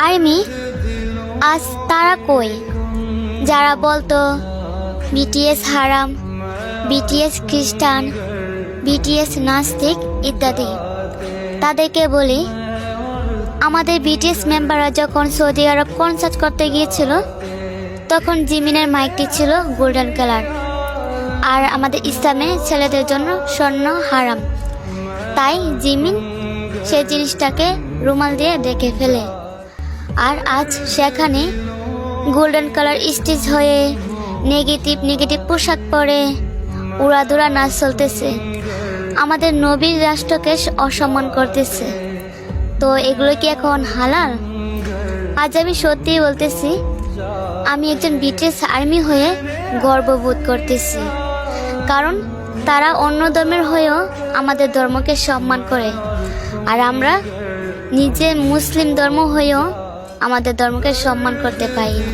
Army আজ তারা কই, যারা বলতো বিটিএস হারাম, বিটিএস খ্রিস্টান, বিটিএস নাস্তিক ইত্যাদি। তাদেরকে বলি, আমাদের বিটিএস মেম্বাররা যখন সৌদি আরব কনসার্ট করতে গিয়েছিল তখন জিমিনের মাইকটি ছিল গোল্ডেন কালার, আর আমাদের ইসলামে ছেলেদের জন্য স্বর্ণ হারাম। তাই জিমিন সেই জিনিসটাকে রুমাল দিয়ে ঢেকে ফেলে, আর আজ সেখানে গোল্ডেন কালার স্টিচ হয়ে নেগেটিভ পোশাক পরে উড়াধুরা নাচ চলতেছে, আমাদের নবীর রাষ্ট্রকে অসম্মান করতেছে। তো এগুলো কি এখন হালাল? আজ আমি সত্যিই বলতেছি, আমি একজন বিটিএস আর্মি হয়ে গর্ববোধ করতেছি, কারণ তারা অন্য ধর্মের হয়েও আমাদের ধর্মকে সম্মান করে, আর আমরা নিজে মুসলিম ধর্ম হয়েও আমাদের ধর্মকে সম্মান করতে পারি না।